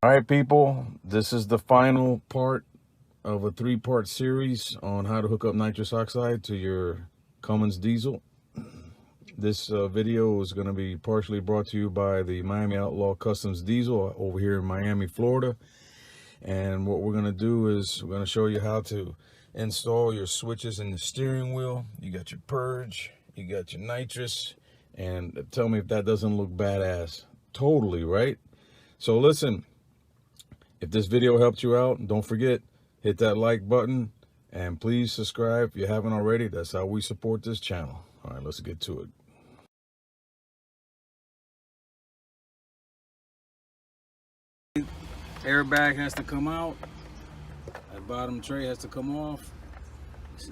All right, people, this is the final part of a 3-part series on how to hook up nitrous oxide to your Cummins Diesel. This video is going to be partially brought to you by the Miami Outlaw Customs Diesel over here in Miami, Florida. And what we're going to do is we're going to show you how to install your switches in the steering wheel. You got your purge, you got your nitrous, and tell me if that doesn't look badass. Totally, right? So listen, if this video helped you out, don't forget, hit that like button and please subscribe if you haven't already. That's how we support this channel. All right, let's get to it. Airbag has to come out. That bottom tray has to come off.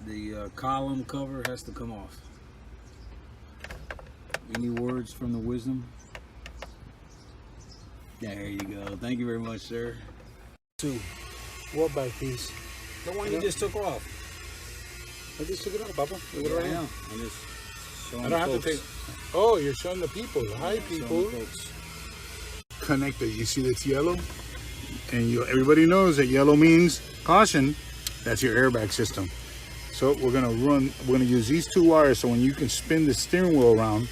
The column cover has to come off. Any words from the wisdom? There you go. Thank you very much, sir. What back piece? The one you just took off. I just took it off, Papa. Look at it right now. I'm just showing I don't have folks. to take. Oh, you're showing the people. Hi, Yeah, people. showing folks. Connector. You see that's yellow, and everybody knows that yellow means caution. That's your airbag system. So we're gonna use these two wires so when you can spin the steering wheel around,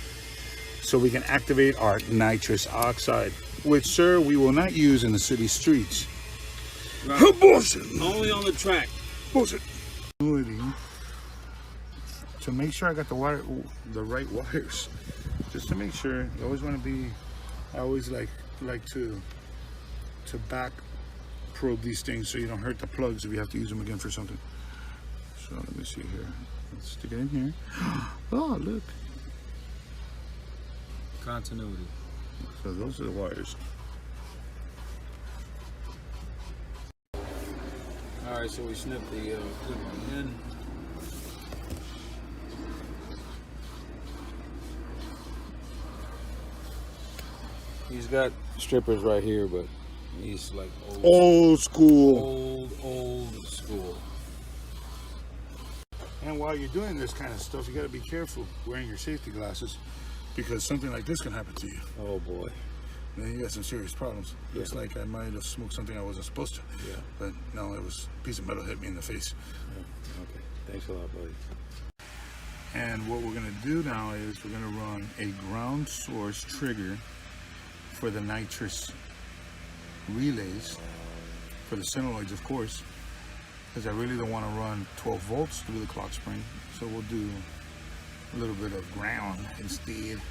so we can activate our nitrous oxide, which, sir, we will not use in the city streets. Right. Bullshit. Only on the track. Bullshit. To make sure I got the right wires, just to make sure. You always want to be. I always like to back probe these things so you don't hurt the plugs if you have to use them again for something. So let me see here. Let's stick it in here. Oh, look. Continuity. So those are the wires. All right, so we snip the clip on in. He's got strippers right here, but he's like Old school. Old school. And while you're doing this kind of stuff, you got to be careful wearing your safety glasses, because something like this can happen to you. Oh boy. Then you got some serious problems. Yeah. Looks like I might have smoked something I wasn't supposed to. Yeah. But no, it was a piece of metal hit me in the face. Yeah. Okay. Thanks a lot, buddy. And what we're gonna do now is we're gonna run a ground source trigger for the nitrous relays, for the solenoids, of course, because I really don't want to run 12 volts through the clock spring. So we'll do a little bit of ground instead.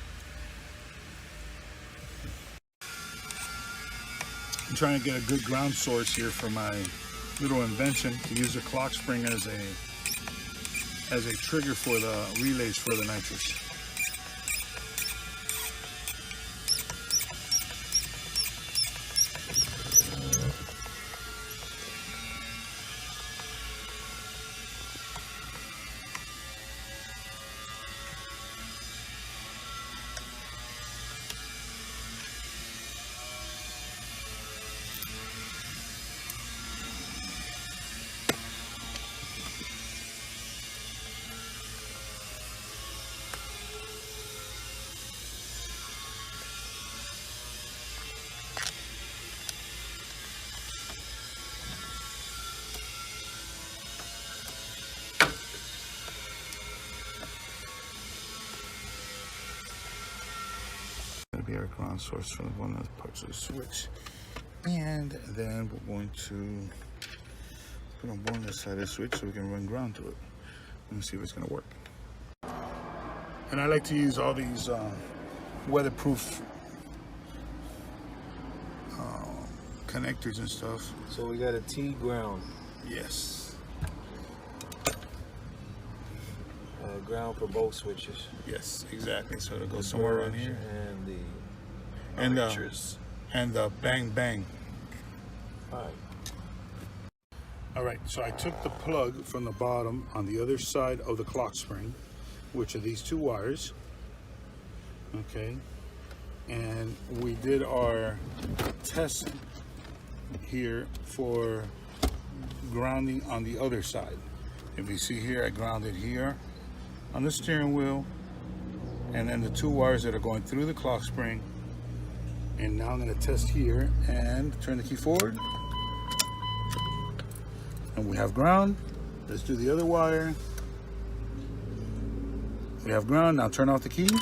I'm trying to get a good ground source here for my little invention, to use the clock spring as a trigger for the relays for the nitrous. Be our ground source for one of the parts of the switch, and then we're going to put on one side of the switch so we can run ground to it. Let me see if it's going to work. And I like to use all these weatherproof connectors and stuff. So we got a T ground. Yes. Ground for both switches. Yes, exactly. So it'll go somewhere around here. And the nitrous. And the bang bang. All right. All right, so I took the plug from the bottom on the other side of the clock spring, which are these two wires. Okay. And we did our test here for grounding on the other side. If you see here, I grounded here on the steering wheel, and then the two wires that are going through the clock spring And now I'm going to test here and turn the key forward. And we have ground. Let's do the other wire. We have ground. Now turn off the key. And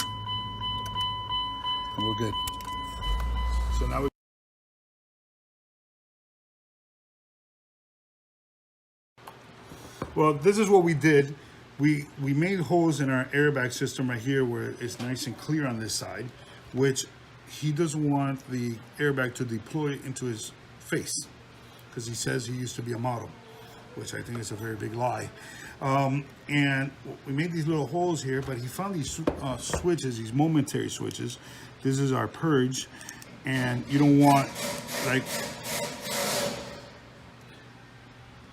we're good. So now well, this is what we did. We made holes in our airbag system right here where it's nice and clear on this side, which he doesn't want the airbag to deploy into his face because he says he used to be a model, which I think is a very big lie. And we made these little holes here, but he found these switches, these momentary switches. This is our purge, and you don't want, like,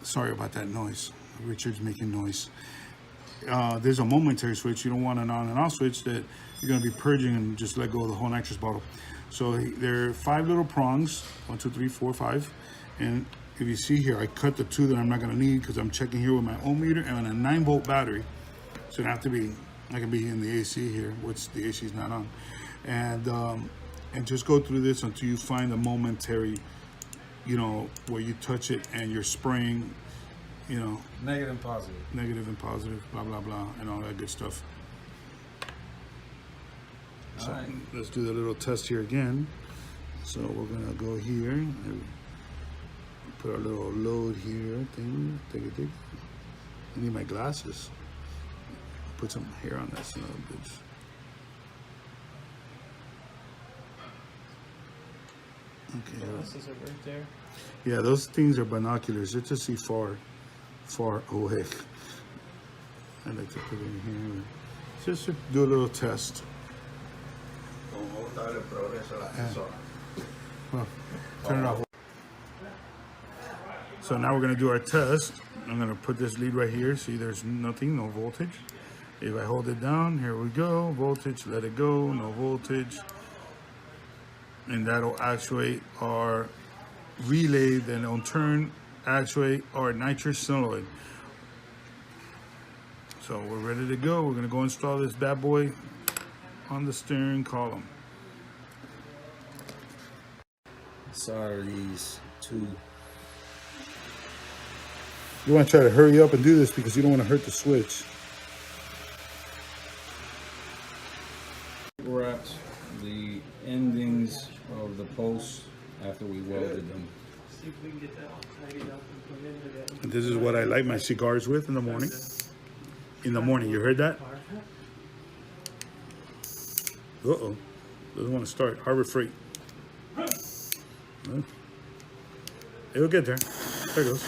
sorry about that noise. Richard's making noise. There's a momentary switch. You don't want an on and off switch that you're going to be purging and just let go of the whole nitrous bottle. So there are 5 little prongs, 1, 2, 3, 4, 5. And if you see here, I cut the 2 that I'm not going to need because I'm checking here with my ohm meter and on a 9-volt battery. So it have to be, I can be in the AC here, which the AC is not on. And just go through this until you find the momentary, you know, where you touch it and you're spraying, you know, Negative and positive. negative and positive, blah, blah, blah, and all that good stuff. So let's do the little test here again. So we're gonna go here and put our little load here thing. Take it. I need my glasses. Put some hair on that son of a bitch. Okay. Glasses are right there. Yeah, those things are binoculars. Just to see far away. I like to put it in here. Just to do a little test. Well, turn it off. So now we're gonna do our test. I'm gonna put this lead right here. See, there's nothing, no voltage. If I hold it down, here we go. Voltage, let it go, no voltage. And that'll actuate our relay, then it'll turn, actuate our nitrous solenoid. So we're ready to go. We're gonna go install this bad boy on the steering column. Sorry, these 2. You want to try to hurry up and do this because you don't want to hurt the switch. Wrapped the endings of the posts after we welded them. And this is what I light my cigars with in the morning. In the morning, you heard that? Uh-oh. Doesn't want to start. Harbor Freight. It'll get there. There it goes.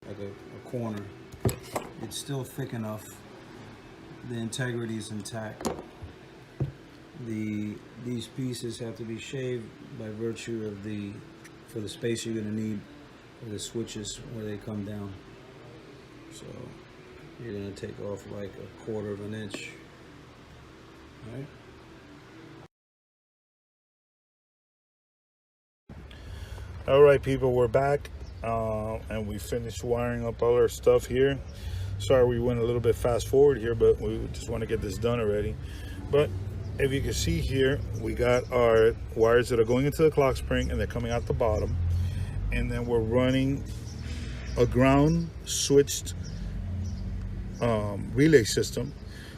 Like a corner. It's still thick enough. The integrity is intact. These pieces have to be shaved by virtue of for the space you're going to need for the switches where they come down. So you're going to take off like 1/4 of an inch. All right. All right, people, we're back. And we finished wiring up all our stuff here. Sorry we went a little bit fast forward here, but we just want to get this done already. But if you can see here, we got our wires that are going into the clock spring and they're coming out the bottom. And then we're running a ground switched relay system.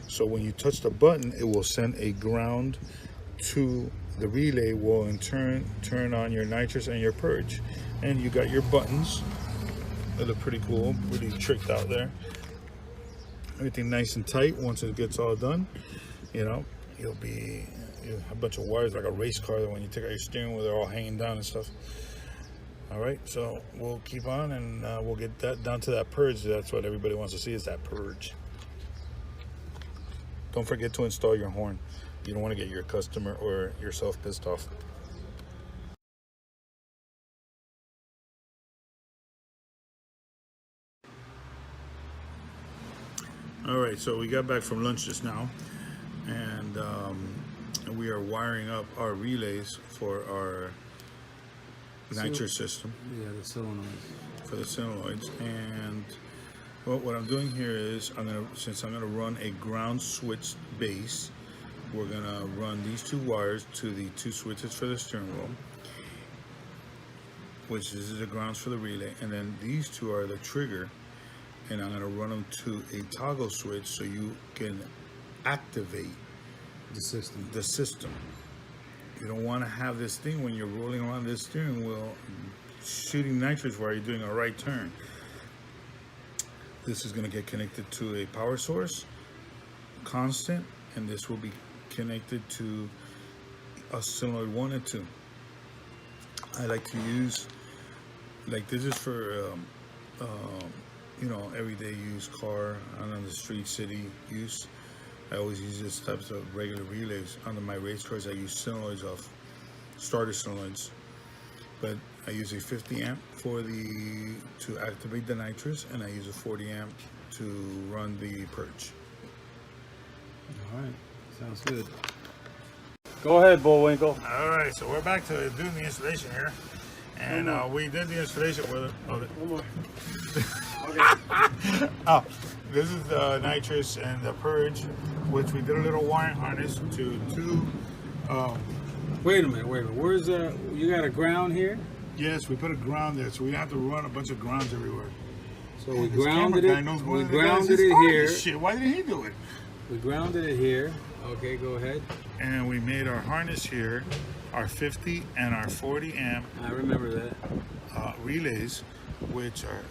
So when you touch the button, it will send a ground to the relay, will in turn turn on your nitrous and your purge. And you got your buttons. They look pretty cool, pretty tricked out there. Everything nice and tight. Once it gets all done, you know, you'll have a bunch of wires like a race car that when you take out your steering wheel, they're all hanging down and stuff. All right, so we'll keep on and we'll get that down to that purge. That's what everybody wants to see, is that purge. Don't forget to install your horn. You don't want to get your customer or yourself pissed off. All right, so we got back from lunch just now, and we are wiring up our relays for our nitrous system. Yeah, the solenoid. for the solenoids. And what I'm doing here is since I'm gonna run a ground switch base, we're gonna run these two wires to the two switches for the steering wheel, which this is the grounds for the relay, and then these two are the trigger, and I'm gonna run them to a toggle switch so you can activate The system. the system. You don't want to have this thing when you're rolling around this steering wheel shooting nitrous while you're doing a right turn. This is going to get connected to a power source, constant, and this will be connected to a solenoid 1 and 2. I like to use, like, this is for you know, everyday use, car, on the street, city use. I always use this types of regular relays. Under my race cars, I use solenoids of starter solenoids, but I use a 50 amp to activate the nitrous, and I use a 40 amp to run the purge. All right, sounds good. Go ahead, Bullwinkle. All right, so we're back to doing the installation here, and we did the installation with oh, this is the nitrous and the purge, which we did a little wiring harness to two. Wait a minute. Where's you got a ground here? Yes, we put a ground there, so we have to run a bunch of grounds everywhere. So we This grounded camera guy it. knows more We than the guys grounded that it started here. this shit. Why didn't he do it? We grounded it here. Okay, go ahead. And we made our harness here, our 50 and our 40 amp I remember that. relays, which are,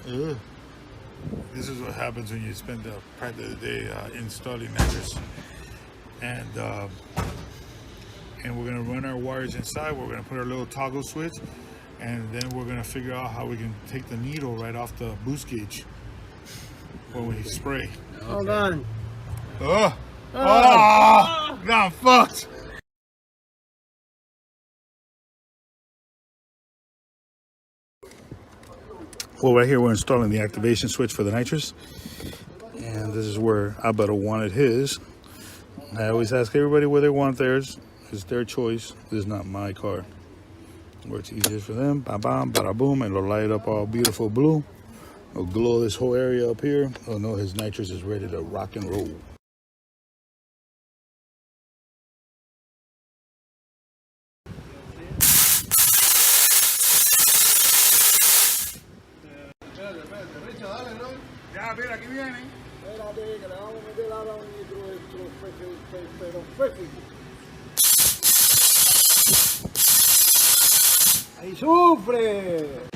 this is what happens when you spend the part of the day installing nitrous. And we're gonna run our wires inside. We're gonna put our little toggle switch, and then we're gonna figure out how we can take the needle right off the boost gauge when we spray. Hold on. Oh, now I'm fucked. Well, right here we're installing the activation switch for the nitrous, and this is where Alberto wanted his. I always ask everybody where they want theirs. It's their choice. This is not my car. Where it's easiest for them. Bam, bam, bada boom, and it'll light up all beautiful blue. It'll glow this whole area up here. Oh no, his nitrous is ready to rock and roll. Ya, mira, aquí vienen. Espérate, que le vamos a meter ahora un pero féfico. ¡Ahí sufre!